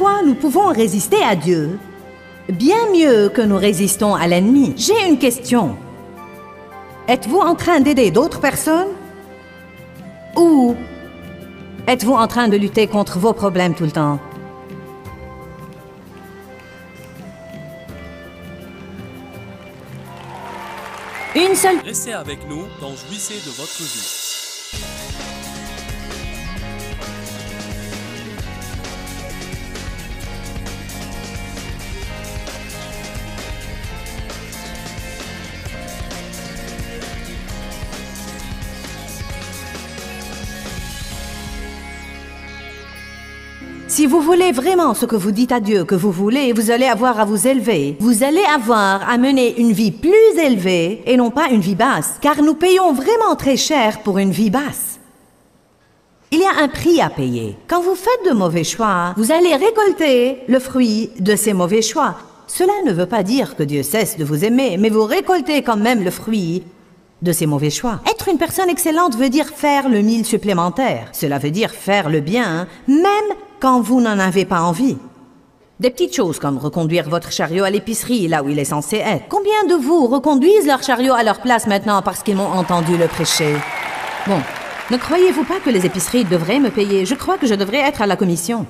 foi, nous pouvons résister à Dieu bien mieux que nous résistons à l'ennemi. J'ai une question. Êtes-vous en train d'aider d'autres personnes? Ou êtes-vous en train de lutter contre vos problèmes tout le temps? Une seule... Restez avec nous dans Jouissez de votre vie. Si vous voulez vraiment ce que vous dites à Dieu que vous voulez, vous allez avoir à vous élever. Vous allez avoir à mener une vie plus élevée et non pas une vie basse, car nous payons vraiment très cher pour une vie basse. Il y a un prix à payer. Quand vous faites de mauvais choix, vous allez récolter le fruit de ces mauvais choix. Cela ne veut pas dire que Dieu cesse de vous aimer, mais vous récoltez quand même le fruit de ces mauvais choix. Être une personne excellente veut dire faire le 1000 supplémentaire. Cela veut dire faire le bien, même quand vous n'en avez pas envie. Des petites choses comme reconduire votre chariot à l'épicerie là où il est censé être. Combien de vous reconduisent leur chariot à leur place maintenant parce qu'ils m'ont entendu le prêcher? Bon, ne croyez-vous pas que les épiceries devraient me payer? Je crois que je devrais être à la commission.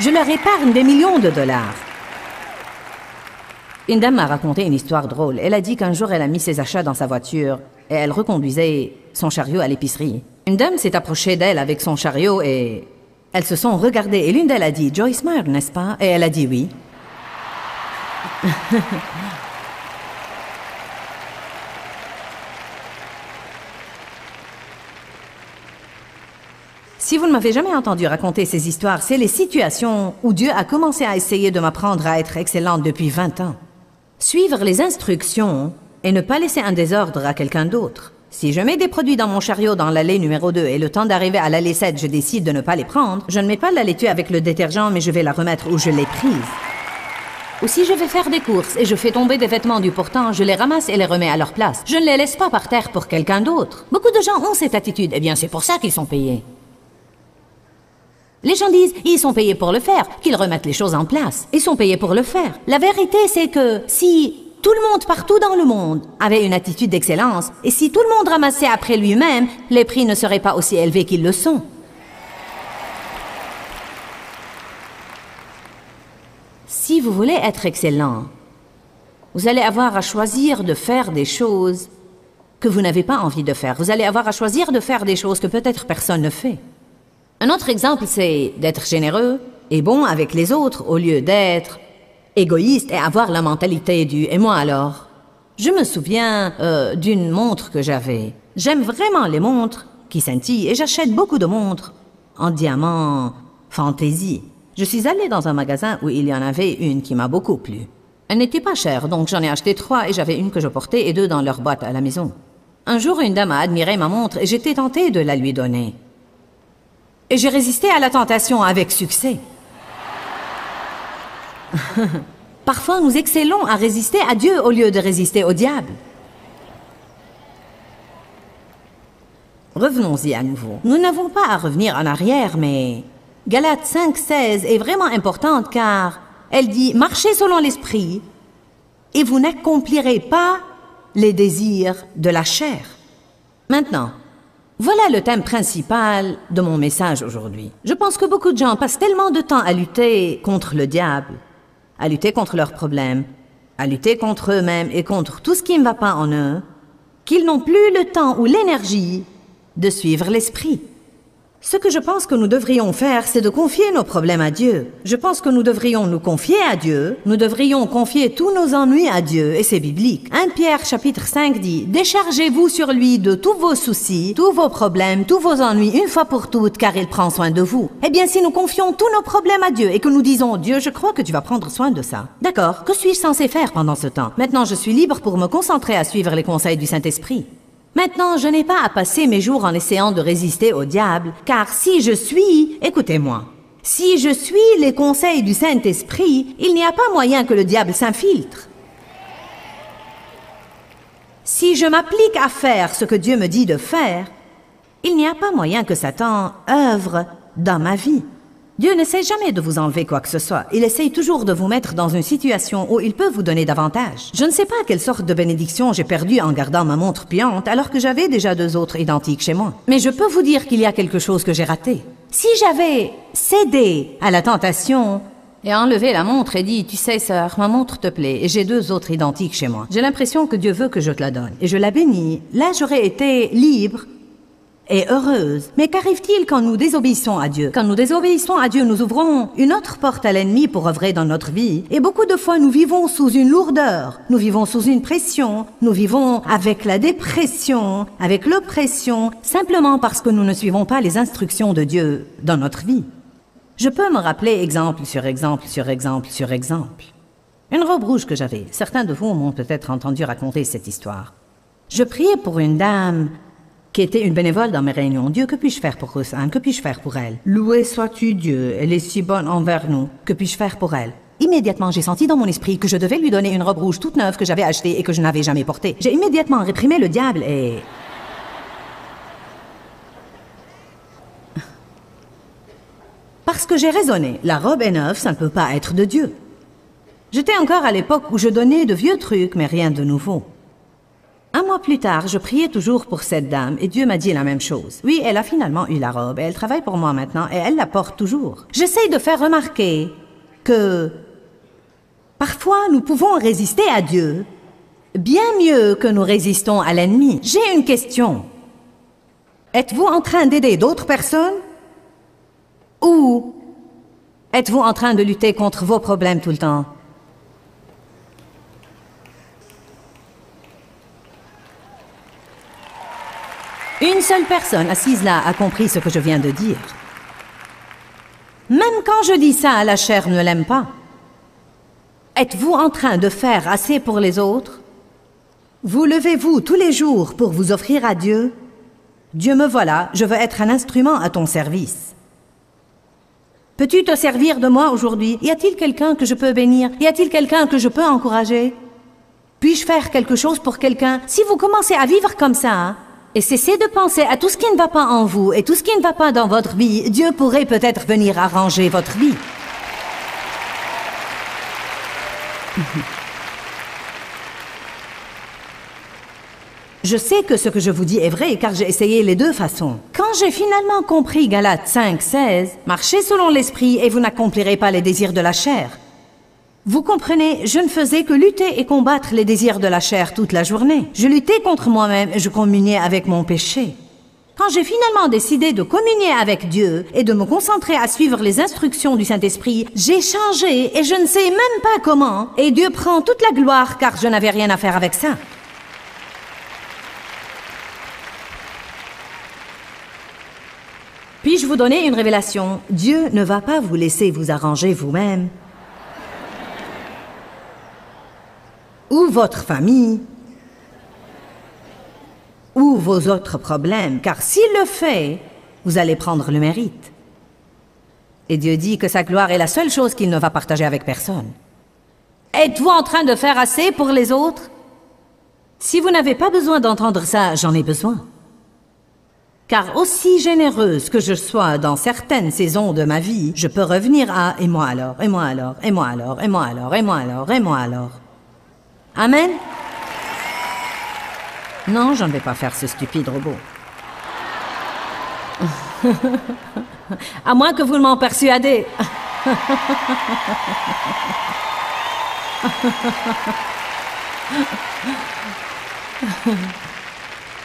Je leur épargne des millions de dollars. Une dame m'a raconté une histoire drôle. Elle a dit qu'un jour elle a mis ses achats dans sa voiture et elle reconduisait son chariot à l'épicerie. Une dame s'est approchée d'elle avec son chariot et elles se sont regardées et l'une d'elles a dit « Joyce Meyer, n'est-ce pas ?» Et elle a dit « oui ». Si vous ne m'avez jamais entendu raconter ces histoires, c'est les situations où Dieu a commencé à essayer de m'apprendre à être excellente depuis 20 ans. Suivre les instructions et ne pas laisser un désordre à quelqu'un d'autre. Si je mets des produits dans mon chariot dans l'allée numéro 2 et le temps d'arriver à l'allée 7, je décide de ne pas les prendre, je ne mets pas la laitue avec le détergent, mais je vais la remettre où je l'ai prise. Ou si je vais faire des courses et je fais tomber des vêtements du portant, je les ramasse et les remets à leur place. Je ne les laisse pas par terre pour quelqu'un d'autre. Beaucoup de gens ont cette attitude. Eh bien, c'est pour ça qu'ils sont payés. Les gens disent, ils sont payés pour le faire, qu'ils remettent les choses en place. Ils sont payés pour le faire. La vérité, c'est que si tout le monde partout dans le monde avait une attitude d'excellence, et si tout le monde ramassait après lui-même, les prix ne seraient pas aussi élevés qu'ils le sont. Si vous voulez être excellent, vous allez avoir à choisir de faire des choses que vous n'avez pas envie de faire. Vous allez avoir à choisir de faire des choses que peut-être personne ne fait. Un autre exemple, c'est d'être généreux et bon avec les autres au lieu d'être égoïste et avoir la mentalité du « et moi alors ?» Je me souviens d'une montre que j'avais. J'aime vraiment les montres qui scintillent et j'achète beaucoup de montres en diamant fantaisie. Je suis allée dans un magasin où il y en avait une qui m'a beaucoup plu. Elle n'était pas chère, donc j'en ai acheté 3 et j'avais une que je portais et 2 dans leur boîte à la maison. Un jour, une dame a admiré ma montre et j'étais tentée de la lui donner. Et j'ai résisté à la tentation avec succès. Parfois, nous excellons à résister à Dieu au lieu de résister au diable. Revenons-y à nouveau. Nous n'avons pas à revenir en arrière, mais Galates 5:16 est vraiment importante car elle dit « Marchez selon l'esprit et vous n'accomplirez pas les désirs de la chair. » Maintenant, voilà le thème principal de mon message aujourd'hui. Je pense que beaucoup de gens passent tellement de temps à lutter contre le diable, à lutter contre leurs problèmes, à lutter contre eux-mêmes et contre tout ce qui ne va pas en eux, qu'ils n'ont plus le temps ou l'énergie de suivre l'esprit. Ce que je pense que nous devrions faire, c'est de confier nos problèmes à Dieu. Je pense que nous devrions nous confier à Dieu. Nous devrions confier tous nos ennuis à Dieu, et c'est biblique. 1 Pierre chapitre 5 dit « Déchargez-vous sur lui de tous vos soucis, tous vos problèmes, tous vos ennuis, une fois pour toutes, car il prend soin de vous. » Eh bien, si nous confions tous nos problèmes à Dieu et que nous disons « Dieu, je crois que tu vas prendre soin de ça. » D'accord, que suis-je censé faire pendant ce temps? Maintenant, je suis libre pour me concentrer à suivre les conseils du Saint-Esprit. Maintenant, je n'ai pas à passer mes jours en essayant de résister au diable, car si je suis, écoutez-moi, si je suis les conseils du Saint-Esprit, il n'y a pas moyen que le diable s'infiltre. Si je m'applique à faire ce que Dieu me dit de faire, il n'y a pas moyen que Satan œuvre dans ma vie. Dieu n'essaie jamais de vous enlever quoi que ce soit. Il essaye toujours de vous mettre dans une situation où il peut vous donner davantage. Je ne sais pas quelle sorte de bénédiction j'ai perdue en gardant ma montre puante alors que j'avais déjà 2 autres identiques chez moi. Mais je peux vous dire qu'il y a quelque chose que j'ai raté. Si j'avais cédé à la tentation et enlevé la montre et dit « Tu sais, sœur, ma montre te plaît et j'ai 2 autres identiques chez moi. J'ai l'impression que Dieu veut que je te la donne. » Et je la bénis. Là, j'aurais été libre et heureuse. Mais qu'arrive-t-il quand nous désobéissons à Dieu? Quand nous désobéissons à Dieu, nous ouvrons une autre porte à l'ennemi pour œuvrer dans notre vie. Et beaucoup de fois, nous vivons sous une lourdeur, nous vivons sous une pression, nous vivons avec la dépression, avec l'oppression, simplement parce que nous ne suivons pas les instructions de Dieu dans notre vie. Je peux me rappeler exemple sur exemple sur exemple sur exemple. Une robe rouge que j'avais. Certains de vous m'ont peut-être entendu raconter cette histoire. Je priais pour une dame qui était une bénévole dans mes réunions. Dieu, que puis-je faire pour Rosanne? Que puis-je faire pour elle? Loué sois-tu Dieu, elle est si bonne envers nous. Que puis-je faire pour elle? Immédiatement, j'ai senti dans mon esprit que je devais lui donner une robe rouge toute neuve que j'avais achetée et que je n'avais jamais portée. J'ai immédiatement réprimé le diable et... Parce que j'ai raisonné, la robe est neuve, ça ne peut pas être de Dieu. J'étais encore à l'époque où je donnais de vieux trucs, mais rien de nouveau. 1 mois plus tard, je priais toujours pour cette dame et Dieu m'a dit la même chose. Oui, elle a finalement eu la robe et elle travaille pour moi maintenant et elle la porte toujours. J'essaye de faire remarquer que parfois nous pouvons résister à Dieu bien mieux que nous résistons à l'ennemi. J'ai une question. Êtes-vous en train d'aider d'autres personnes? Ou êtes-vous en train de lutter contre vos problèmes tout le temps? Une seule personne assise là a compris ce que je viens de dire. Même quand je dis ça, la chair ne l'aime pas. Êtes-vous en train de faire assez pour les autres? Vous levez-vous tous les jours pour vous offrir à Dieu? Dieu me voilà, je veux être un instrument à ton service. Peux-tu te servir de moi aujourd'hui? Y a-t-il quelqu'un que je peux bénir? Y a-t-il quelqu'un que je peux encourager? Puis-je faire quelque chose pour quelqu'un? Si vous commencez à vivre comme ça, et cessez de penser à tout ce qui ne va pas en vous et tout ce qui ne va pas dans votre vie, Dieu pourrait peut-être venir arranger votre vie. Je sais que ce que je vous dis est vrai, car j'ai essayé les 2 façons. Quand j'ai finalement compris Galates 5:16, marchez selon l'esprit et vous n'accomplirez pas les désirs de la chair. Vous comprenez, je ne faisais que lutter et combattre les désirs de la chair toute la journée. Je luttais contre moi-même et je communiais avec mon péché. Quand j'ai finalement décidé de communier avec Dieu et de me concentrer à suivre les instructions du Saint-Esprit, j'ai changé et je ne sais même pas comment. Et Dieu prend toute la gloire car je n'avais rien à faire avec ça. Puis-je vous donner une révélation? Dieu ne va pas vous laisser vous arranger vous-même. Ou votre famille, ou vos autres problèmes, car s'il le fait, vous allez prendre le mérite. Et Dieu dit que sa gloire est la seule chose qu'il ne va partager avec personne. Êtes-vous en train de faire assez pour les autres? Si vous n'avez pas besoin d'entendre ça, j'en ai besoin. Car aussi généreuse que je sois dans certaines saisons de ma vie, je peux revenir à « et moi alors, et moi alors, et moi alors, et moi alors, et moi alors, et moi alors ». Amen? Non, je ne vais pas faire ce stupide robot. À moins que vous m'en persuadez.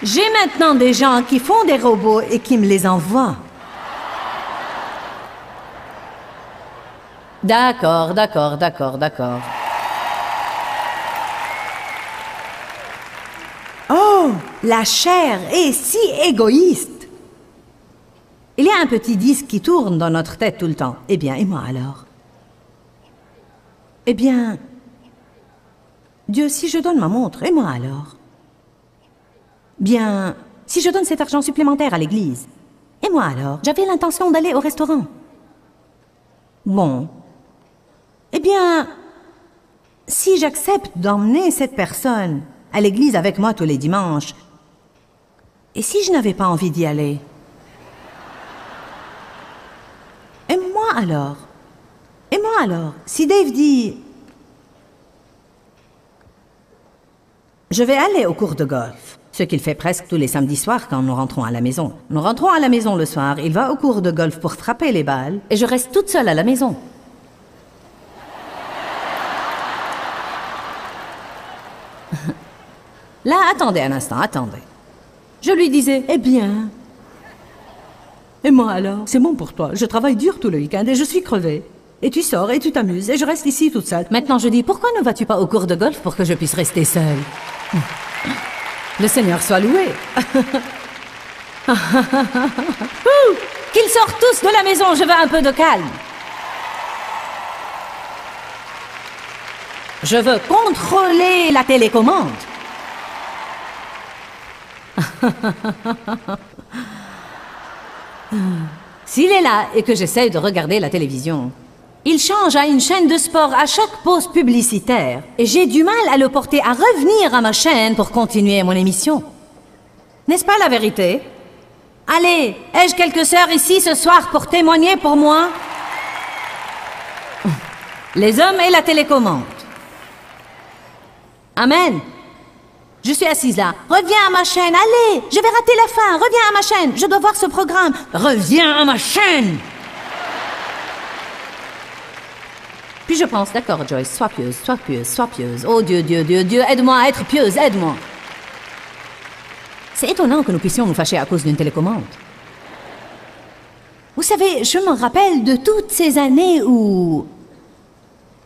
J'ai maintenant des gens qui font des robots et qui me les envoient. D'accord, d'accord, d'accord, d'accord. Oh, la chair est si égoïste. Il y a un petit disque qui tourne dans notre tête tout le temps. Eh bien, et moi alors? Eh bien, Dieu, si je donne ma montre, et moi alors? Bien, si je donne cet argent supplémentaire à l'église, et moi alors? J'avais l'intention d'aller au restaurant. Bon. Eh bien, si j'accepte d'emmener cette personne à l'église avec moi tous les dimanches, et si je n'avais pas envie d'y aller? Et moi alors? Et moi alors? Si Dave dit... Je vais aller au cours de golf. Ce qu'il fait presque tous les samedis soirs quand nous rentrons à la maison. Nous rentrons à la maison le soir, il va au cours de golf pour frapper les balles, et je reste toute seule à la maison. Là, attendez un instant, attendez. Je lui disais, eh bien... Et moi alors? C'est bon pour toi, je travaille dur tout le week-end et je suis crevée. Et tu sors et tu t'amuses et je reste ici toute seule. Maintenant je dis, pourquoi ne vas-tu pas au cours de golf pour que je puisse rester seule? Le Seigneur soit loué. Qu'ils sortent tous de la maison, je veux un peu de calme. Je veux contrôler la télécommande. S'il est là et que j'essaye de regarder la télévision, il change à une chaîne de sport à chaque pause publicitaire et j'ai du mal à le porter à revenir à ma chaîne pour continuer mon émission. N'est-ce pas la vérité? Allez, ai-je quelques sœurs ici ce soir pour témoigner pour moi? Les hommes et la télécommande. Amen. Je suis assise là. Reviens à ma chaîne, allez, je vais rater la fin. Reviens à ma chaîne, je dois voir ce programme. Reviens à ma chaîne. Puis je pense, d'accord Joyce, sois pieuse, sois pieuse, sois pieuse. Oh Dieu, Dieu, Dieu, Dieu, aide-moi à être pieuse, aide-moi. C'est étonnant que nous puissions nous fâcher à cause d'une télécommande. Vous savez, je me rappelle de toutes ces années où...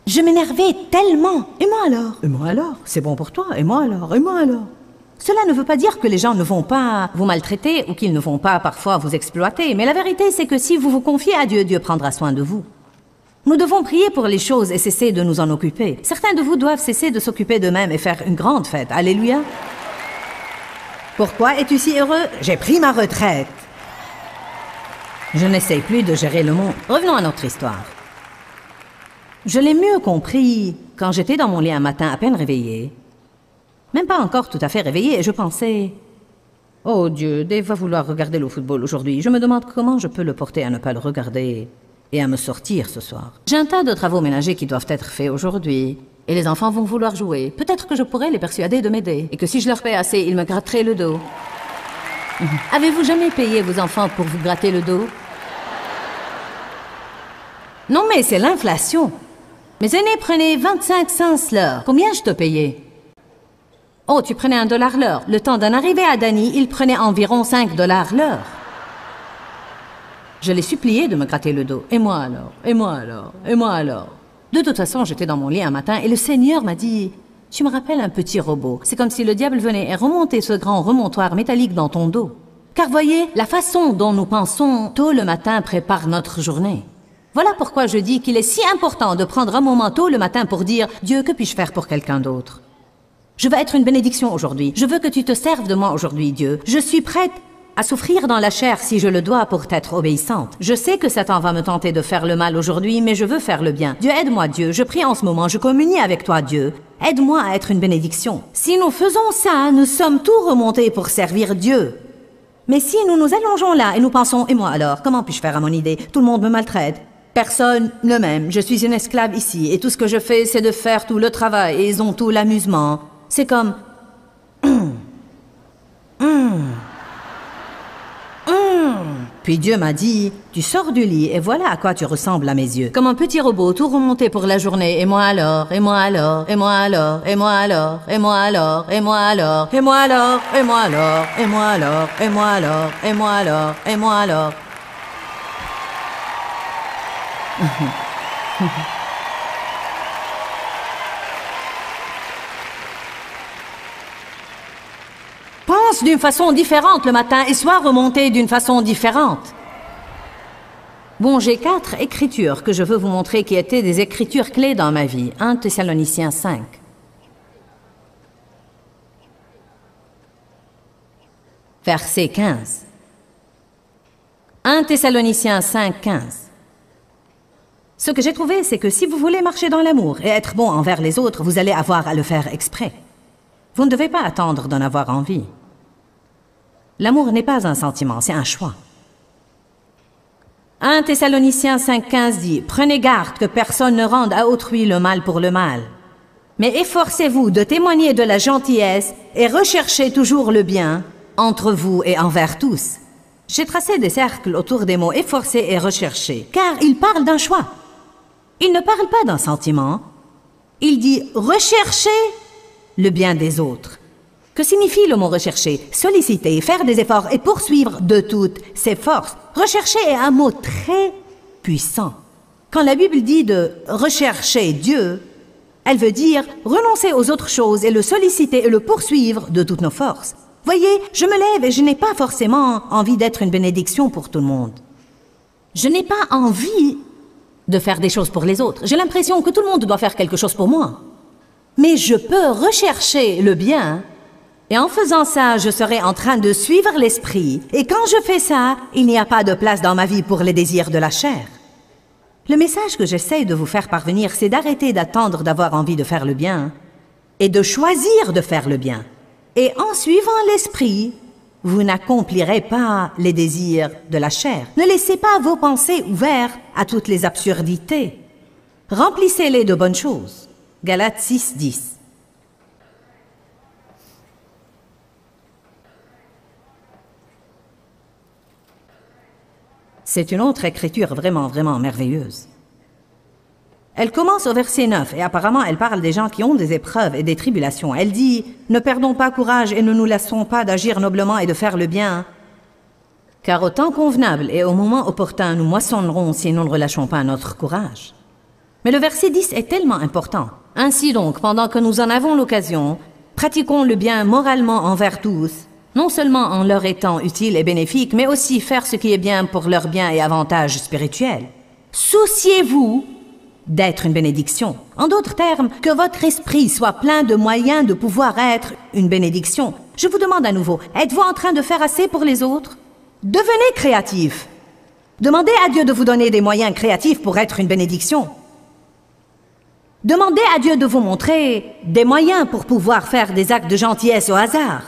je m'énervais tellement. Et moi alors? Et moi alors? C'est bon pour toi. Et moi alors? Et moi alors? Cela ne veut pas dire que les gens ne vont pas vous maltraiter ou qu'ils ne vont pas parfois vous exploiter. Mais la vérité, c'est que si vous vous confiez à Dieu, Dieu prendra soin de vous. Nous devons prier pour les choses et cesser de nous en occuper. Certains de vous doivent cesser de s'occuper d'eux-mêmes et faire une grande fête. Alléluia. Pourquoi es-tu si heureux? J'ai pris ma retraite. Je n'essaye plus de gérer le monde. Revenons à notre histoire. Je l'ai mieux compris quand j'étais dans mon lit un matin à peine réveillée. Même pas encore tout à fait réveillée, et je pensais... Oh Dieu, Dave va vouloir regarder le football aujourd'hui. Je me demande comment je peux le porter à ne pas le regarder et à me sortir ce soir. J'ai un tas de travaux ménagers qui doivent être faits aujourd'hui. Et les enfants vont vouloir jouer. Peut-être que je pourrais les persuader de m'aider. Et que si je leur paie assez, ils me gratteraient le dos. Avez-vous jamais payé vos enfants pour vous gratter le dos? Non mais c'est l'inflation. Mes aînés prenaient 25 cents l'heure. Combien je te payais? Oh, tu prenais $1 l'heure. Le temps d'en arriver à Danny, il prenait environ $5 l'heure. Je l'ai supplié de me gratter le dos. Et moi alors? Et moi alors? Et moi alors? De toute façon, j'étais dans mon lit un matin et le Seigneur m'a dit « Tu me rappelles un petit robot. C'est comme si le diable venait et remontait ce grand remontoir métallique dans ton dos. Car voyez, la façon dont nous pensons tôt le matin prépare notre journée. Voilà pourquoi je dis qu'il est si important de prendre un moment tôt le matin pour dire « Dieu, que puis-je faire pour quelqu'un d'autre? Je veux être une bénédiction aujourd'hui. Je veux que tu te serves de moi aujourd'hui, Dieu. Je suis prête à souffrir dans la chair si je le dois pour t'être obéissante. Je sais que Satan va me tenter de faire le mal aujourd'hui, mais je veux faire le bien. Dieu, aide-moi, Dieu. Je prie en ce moment, je communie avec toi, Dieu. Aide-moi à être une bénédiction. Si nous faisons ça, nous sommes tout remontés pour servir Dieu. Mais si nous nous allongeons là et nous pensons, et moi alors, comment puis-je faire à mon idée? Tout le monde me maltraite. Personne ne m'aime. Je suis une esclave ici et tout ce que je fais, c'est de faire tout le travail et ils ont tout l'amusement. C'est comme... Puis Dieu m'a dit, tu sors du lit et voilà à quoi tu ressembles à mes yeux. Comme un petit robot tout remonté pour la journée. Et moi alors, et moi alors, et moi alors, et moi alors, et moi alors, et moi alors, et moi alors, et moi alors, et moi alors, et moi alors, et moi alors, et moi alors. Pense d'une façon différente le matin et sois remonté d'une façon différente. Bon, j'ai 4 écritures que je veux vous montrer qui étaient des écritures clés dans ma vie. 1 Thessaloniciens 5. Verset 15. 1 Thessaloniciens 5, 15. Ce que j'ai trouvé, c'est que si vous voulez marcher dans l'amour et être bon envers les autres, vous allez avoir à le faire exprès. Vous ne devez pas attendre d'en avoir envie. L'amour n'est pas un sentiment, c'est un choix. 1 Thessaloniciens 5,15 dit « Prenez garde que personne ne rende à autrui le mal pour le mal. Mais efforcez-vous de témoigner de la gentillesse et recherchez toujours le bien entre vous et envers tous. » J'ai tracé des cercles autour des mots « efforcer » et « rechercher », car il parle d'un choix. Il ne parle pas d'un sentiment. Il dit « rechercher le bien des autres ». Que signifie le mot « rechercher » ? Solliciter, faire des efforts et poursuivre de toutes ses forces. Rechercher est un mot très puissant. Quand la Bible dit de rechercher Dieu, elle veut dire renoncer aux autres choses et le solliciter et le poursuivre de toutes nos forces. Voyez, je me lève et je n'ai pas forcément envie d'être une bénédiction pour tout le monde. Je n'ai pas envie de faire des choses pour les autres. J'ai l'impression que tout le monde doit faire quelque chose pour moi. Mais je peux rechercher le bien. Et en faisant ça, je serai en train de suivre l'esprit. Et quand je fais ça, il n'y a pas de place dans ma vie pour les désirs de la chair. Le message que j'essaie de vous faire parvenir, c'est d'arrêter d'attendre d'avoir envie de faire le bien et de choisir de faire le bien. Et en suivant l'esprit, vous n'accomplirez pas les désirs de la chair. Ne laissez pas vos pensées ouvertes à toutes les absurdités. Remplissez-les de bonnes choses. Galates 6:10. C'est une autre écriture vraiment merveilleuse. Elle commence au verset 9 et apparemment elle parle des gens qui ont des épreuves et des tribulations. Elle dit « Ne perdons pas courage et ne nous laissons pas d'agir noblement et de faire le bien, car au temps convenable et au moment opportun, nous moissonnerons si nous ne relâchons pas notre courage. » Mais le verset 10 est tellement important. « Ainsi donc, pendant que nous en avons l'occasion, pratiquons le bien moralement envers tous, non seulement en leur étant utile et bénéfique, mais aussi faire ce qui est bien pour leur bien et avantage spirituel. Souciez-vous d'être une bénédiction. En d'autres termes, que votre esprit soit plein de moyens de pouvoir être une bénédiction. Je vous demande à nouveau, êtes-vous en train de faire assez pour les autres? Devenez créatif. Demandez à Dieu de vous donner des moyens créatifs pour être une bénédiction. Demandez à Dieu de vous montrer des moyens pour pouvoir faire des actes de gentillesse au hasard.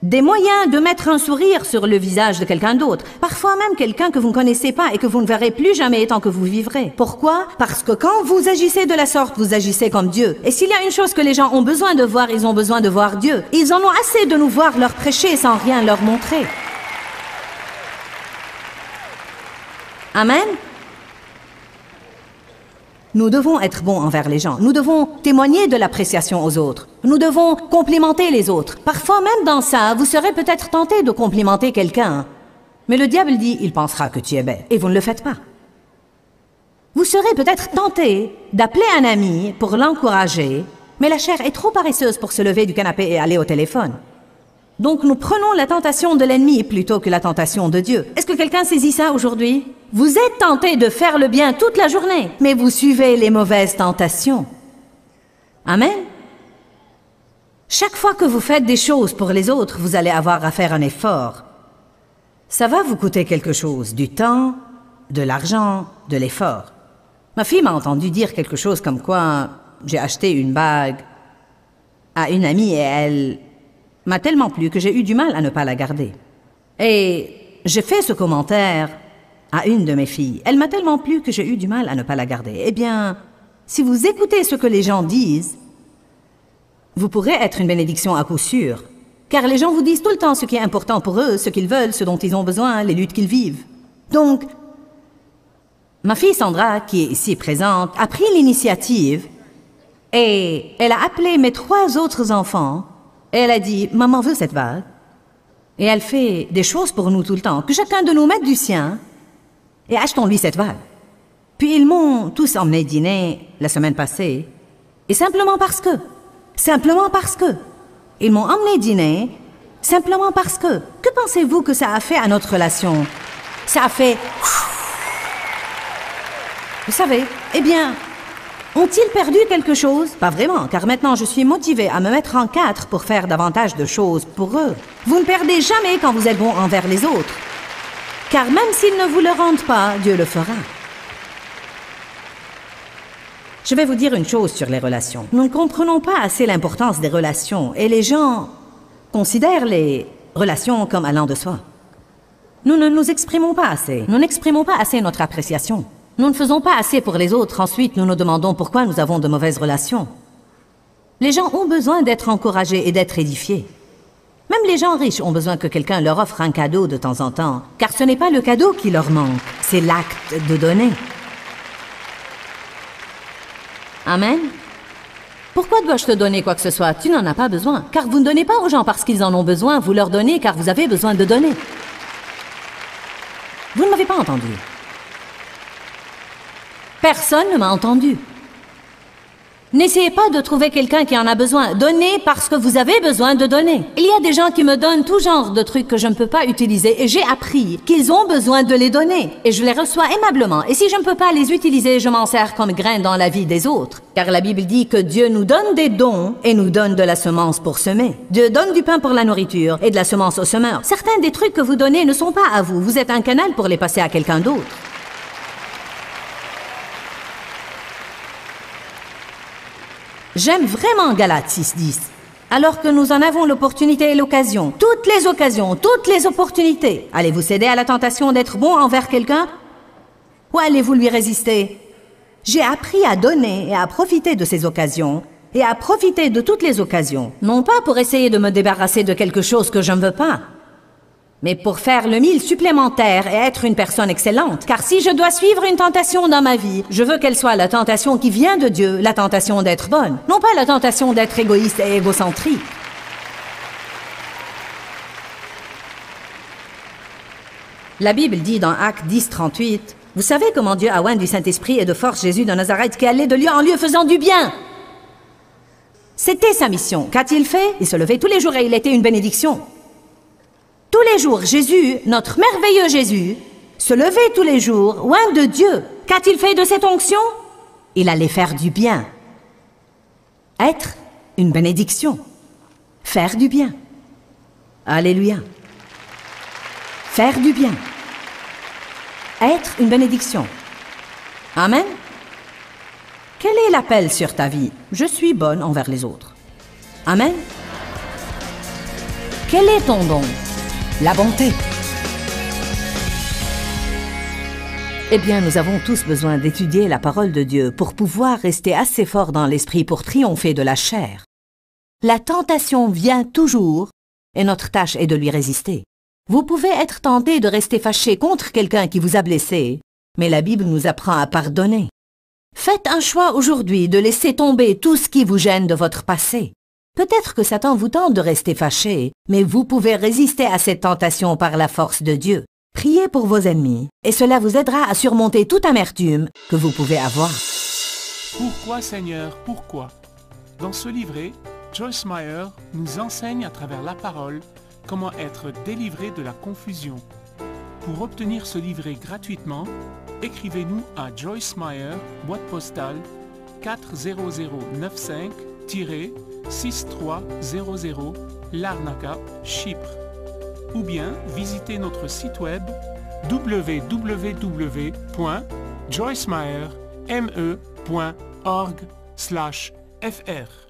Des moyens de mettre un sourire sur le visage de quelqu'un d'autre, parfois même quelqu'un que vous ne connaissez pas et que vous ne verrez plus jamais tant que vous vivrez. Pourquoi? Parce que quand vous agissez de la sorte, vous agissez comme Dieu. Et s'il y a une chose que les gens ont besoin de voir, ils ont besoin de voir Dieu. Ils en ont assez de nous voir leur prêcher sans rien leur montrer. Amen? Nous devons être bons envers les gens. Nous devons témoigner de l'appréciation aux autres. Nous devons complimenter les autres. Parfois, même dans ça, vous serez peut-être tenté de complimenter quelqu'un. Mais le diable dit, il pensera que tu es bête. Et vous ne le faites pas. Vous serez peut-être tenté d'appeler un ami pour l'encourager, mais la chair est trop paresseuse pour se lever du canapé et aller au téléphone. Donc nous prenons la tentation de l'ennemi plutôt que la tentation de Dieu. Est-ce que quelqu'un saisit ça aujourd'hui? Vous êtes tenté de faire le bien toute la journée, mais vous suivez les mauvaises tentations. Amen. Chaque fois que vous faites des choses pour les autres, vous allez avoir à faire un effort. Ça va vous coûter quelque chose, du temps, de l'argent, de l'effort. Ma fille m'a entendu dire quelque chose comme quoi j'ai acheté une bague à une amie et elle m'a tellement plu que j'ai eu du mal à ne pas la garder. Et j'ai fait ce commentaire à une de mes filles. Elle m'a tellement plu que j'ai eu du mal à ne pas la garder. Eh bien, si vous écoutez ce que les gens disent, vous pourrez être une bénédiction à coup sûr. Car les gens vous disent tout le temps ce qui est important pour eux, ce qu'ils veulent, ce dont ils ont besoin, les luttes qu'ils vivent. Donc, ma fille Sandra, qui est ici présente, a pris l'initiative et elle a appelé mes 3 autres enfants et elle a dit « Maman veut cette bague ». Et elle fait des choses pour nous tout le temps, que chacun de nous mette du sien et achetons-lui cette bague. Puis ils m'ont tous emmené dîner la semaine passée, et simplement parce que, ils m'ont emmené dîner, simplement parce que pensez-vous que ça a fait à notre relation? Ça a fait... Vous savez, eh bien, ont-ils perdu quelque chose? Pas vraiment, car maintenant je suis motivée à me mettre en 4 pour faire davantage de choses pour eux. Vous ne perdez jamais quand vous êtes bon envers les autres. Car même s'ils ne vous le rendent pas, Dieu le fera. Je vais vous dire une chose sur les relations. Nous ne comprenons pas assez l'importance des relations et les gens considèrent les relations comme allant de soi. Nous ne nous exprimons pas assez. Nous n'exprimons pas assez notre appréciation. Nous ne faisons pas assez pour les autres. Ensuite, nous nous demandons pourquoi nous avons de mauvaises relations. Les gens ont besoin d'être encouragés et d'être édifiés. Même les gens riches ont besoin que quelqu'un leur offre un cadeau de temps en temps, car ce n'est pas le cadeau qui leur manque, c'est l'acte de donner. Amen. Pourquoi dois-je te donner quoi que ce soit? Tu n'en as pas besoin, car vous ne donnez pas aux gens parce qu'ils en ont besoin, vous leur donnez car vous avez besoin de donner. Vous ne m'avez pas entendu. Personne ne m'a entendu. N'essayez pas de trouver quelqu'un qui en a besoin. Donnez parce que vous avez besoin de donner. Il y a des gens qui me donnent tout genre de trucs que je ne peux pas utiliser et j'ai appris qu'ils ont besoin de les donner. Et je les reçois aimablement. Et si je ne peux pas les utiliser, je m'en sers comme grain dans la vie des autres. Car la Bible dit que Dieu nous donne des dons et nous donne de la semence pour semer. Dieu donne du pain pour la nourriture et de la semence au semeur. Certains des trucs que vous donnez ne sont pas à vous. Vous êtes un canal pour les passer à quelqu'un d'autre. J'aime vraiment Galates 6:10. Alors que nous en avons l'opportunité et l'occasion, toutes les occasions, toutes les opportunités, allez-vous céder à la tentation d'être bon envers quelqu'un? Ou allez-vous lui résister? J'ai appris à donner et à profiter de ces occasions, et à profiter de toutes les occasions, non pas pour essayer de me débarrasser de quelque chose que je ne veux pas, mais pour faire le 1000 supplémentaire et être une personne excellente. Car si je dois suivre une tentation dans ma vie, je veux qu'elle soit la tentation qui vient de Dieu, la tentation d'être bonne, non pas la tentation d'être égoïste et égocentrique. La Bible dit dans Actes 10:38, « Vous savez comment Dieu a oint du Saint-Esprit et de force Jésus de Nazareth qui allait de lieu en lieu faisant du bien. » C'était sa mission. Qu'a-t-il fait? Il se levait tous les jours et il était une bénédiction. Tous les jours, Jésus, notre merveilleux Jésus, se levait tous les jours, oint de Dieu. Qu'a-t-il fait de cette onction? Il allait faire du bien. Être une bénédiction. Faire du bien. Alléluia. Faire du bien. Être une bénédiction. Amen. Quel est l'appel sur ta vie? Je suis bonne envers les autres. Amen. Quel est ton don? La bonté. Eh bien, nous avons tous besoin d'étudier la parole de Dieu pour pouvoir rester assez fort dans l'esprit pour triompher de la chair. La tentation vient toujours et notre tâche est de lui résister. Vous pouvez être tenté de rester fâché contre quelqu'un qui vous a blessé, mais la Bible nous apprend à pardonner. Faites un choix aujourd'hui de laisser tomber tout ce qui vous gêne de votre passé. Peut-être que Satan vous tente de rester fâché, mais vous pouvez résister à cette tentation par la force de Dieu. Priez pour vos ennemis, et cela vous aidera à surmonter toute amertume que vous pouvez avoir. Pourquoi, Seigneur, pourquoi? Dans ce livret, Joyce Meyer nous enseigne à travers la parole comment être délivré de la confusion. Pour obtenir ce livret gratuitement, écrivez-nous à Joyce Meyer, boîte postale 40095-6300 Larnaca, Chypre. Ou bien visitez notre site web www.joycemeyer.org/fr.